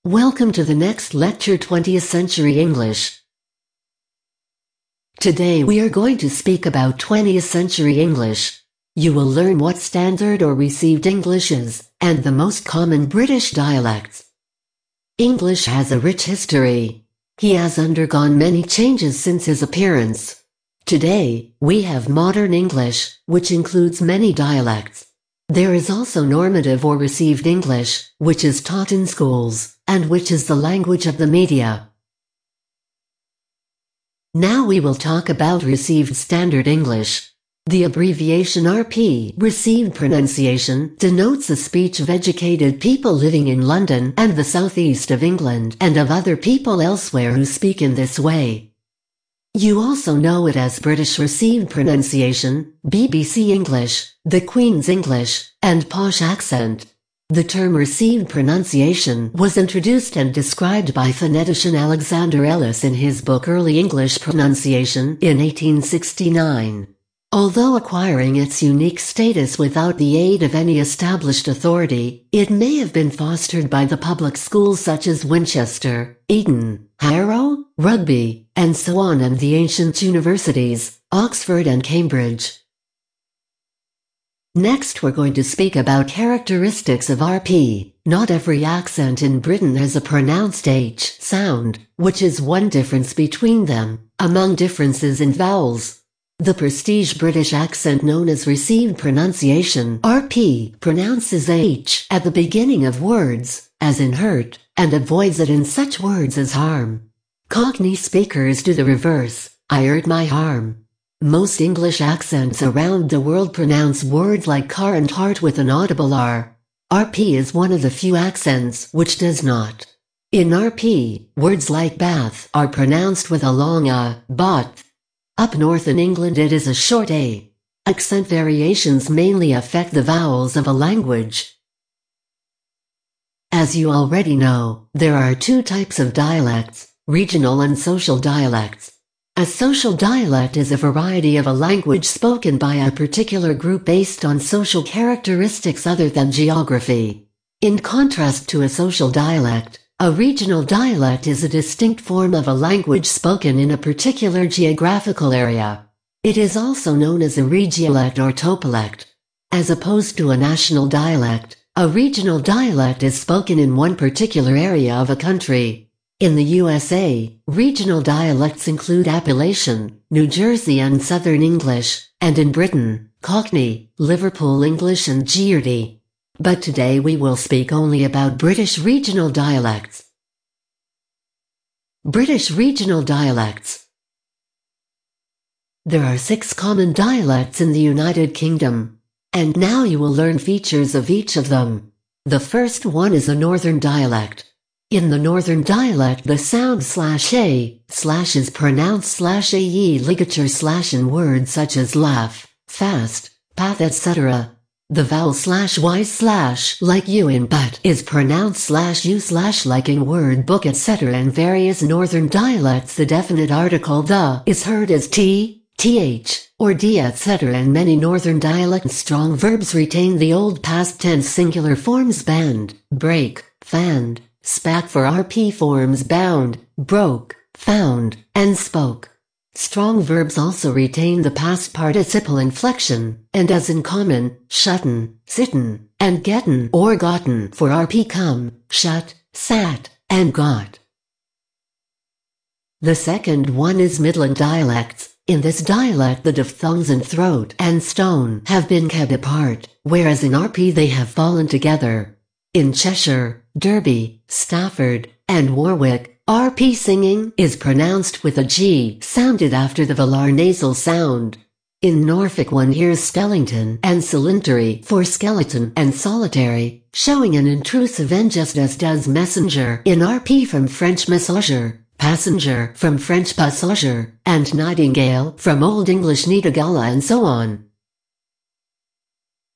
Welcome to the next lecture 20th Century English. Today we are going to speak about 20th century English. You will learn what standard or received English is, and the most common British dialects. English has a rich history. He has undergone many changes since his appearance. Today, we have modern English, which includes many dialects. There is also normative or received English, which is taught in schools, and which is the language of the media. Now we will talk about received standard English. The abbreviation RP, received pronunciation, denotes the speech of educated people living in London and the southeast of England and of other people elsewhere who speak in this way. You also know it as British Received Pronunciation, BBC English, the Queen's English, and posh accent. The term received pronunciation was introduced and described by phonetician Alexander Ellis in his book Early English Pronunciation in 1869. Although acquiring its unique status without the aid of any established authority, it may have been fostered by the public schools such as Winchester, Eton, Harrow, Rugby, and so on, and the ancient universities, Oxford and Cambridge. Next we're going to speak about characteristics of RP. Not every accent in Britain has a pronounced H sound, which is one difference between them, among differences in vowels. The prestige British accent known as received pronunciation (RP) pronounces H at the beginning of words, as in hurt, and avoids it in such words as harm. Cockney speakers do the reverse, I hurt my harm. Most English accents around the world pronounce words like car and heart with an audible R. RP is one of the few accents which does not. In RP, words like bath are pronounced with a long A, bath. Up north in England it is a short A. Accent variations mainly affect the vowels of a language. As you already know, there are two types of dialects, regional and social dialects. A social dialect is a variety of a language spoken by a particular group based on social characteristics other than geography. In contrast to a social dialect, a regional dialect is a distinct form of a language spoken in a particular geographical area. It is also known as a regiolect or topolect. As opposed to a national dialect, a regional dialect is spoken in one particular area of a country. In the USA, regional dialects include Appalachian, New Jersey and Southern English, and in Britain, Cockney, Liverpool English and Geordie. But today we will speak only about British regional dialects. British regional dialects. There are 6 common dialects in the United Kingdom. And now you will learn features of each of them. The first one is a northern dialect. In the northern dialect the sound /a/ is pronounced /ae ligature / in words such as laugh, fast, path etc. The vowel /y/ like you in but is pronounced /u/ like in word book etc. In various northern dialects the definite article the is heard as t, th, or d etc. In many northern dialects strong verbs retain the old past tense singular forms band, break, fanned, spak for RP forms bound, broke, found, and spoke. Strong verbs also retain the past participle inflection, and as in common, shutten, sitten, and getten or gotten for RP come, shut, sat, and got. The second one is Midland dialects. In this dialect the diphthongs in throat and stone have been kept apart, whereas in RP they have fallen together. In Cheshire, Derby, Stafford, and Warwick, RP singing is pronounced with a G sounded after the velar nasal sound. In Norfolk one hears Stellington and Solitary for skeleton and solitary, showing an intrusive N just as does messenger in RP from French messager, passenger from French passager, and nightingale from Old English nightingala and so on.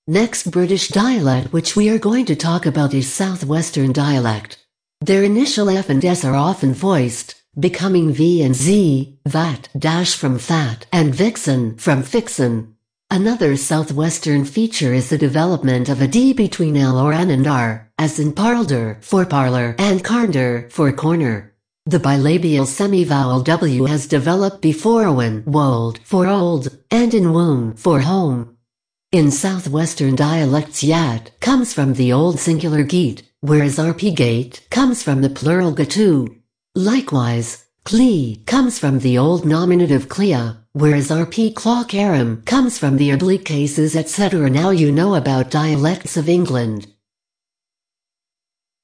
Next British dialect which we are going to talk about is Southwestern dialect. Their initial F and S are often voiced, becoming V and Z, that dash from fat and vixen from fixen. Another southwestern feature is the development of a D between L or N and R, as in parlor for parlor and carnder for corner. The bilabial semivowel W has developed before when wold for old, and in womb for home. In southwestern dialects yat comes from the old singular geet, whereas rp gate comes from the plural gatu. Likewise, clee comes from the old nominative clea, whereas rp clock aram comes from the oblique cases etc. Now you know about dialects of England.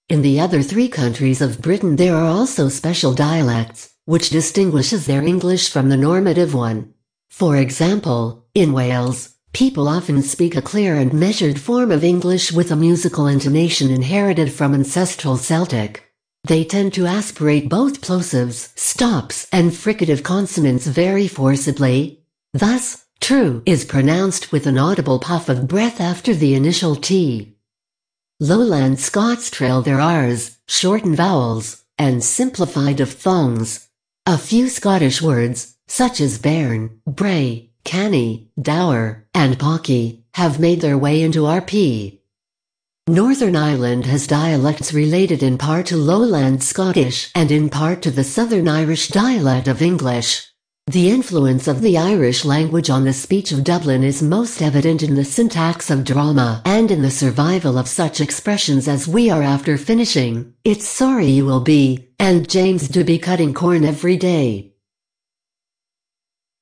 In the other 3 countries of Britain there are also special dialects, which distinguishes their English from the normative one. For example, in Wales, people often speak a clear and measured form of English with a musical intonation inherited from ancestral Celtic. They tend to aspirate both plosives, stops, and fricative consonants very forcibly. Thus, true is pronounced with an audible puff of breath after the initial T. Lowland Scots trail their R's, shorten vowels, and simplify diphthongs. A few Scottish words, such as bairn, bray, canny, dower, and pocky, have made their way into RP. Northern Ireland has dialects related in part to Lowland Scottish and in part to the Southern Irish dialect of English. The influence of the Irish language on the speech of Dublin is most evident in the syntax of drama and in the survival of such expressions as "we are after finishing," "it's sorry you will be," and "James do be cutting corn every day."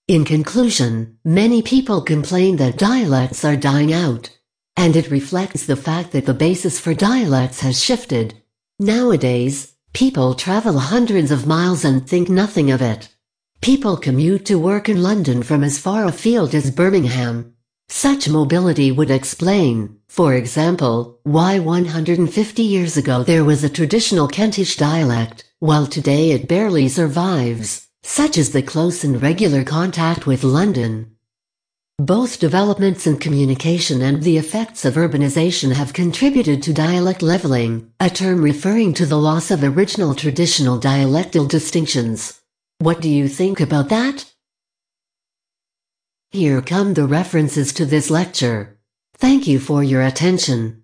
In conclusion, many people complain that dialects are dying out. And it reflects the fact that the basis for dialects has shifted. Nowadays, people travel hundreds of miles and think nothing of it. People commute to work in London from as far afield as Birmingham. Such mobility would explain, for example, why 150 years ago there was a traditional Kentish dialect, while today it barely survives, such as the close and regular contact with London. Both developments in communication and the effects of urbanization have contributed to dialect leveling, a term referring to the loss of original traditional dialectal distinctions. What do you think about that? Here come the references to this lecture. Thank you for your attention.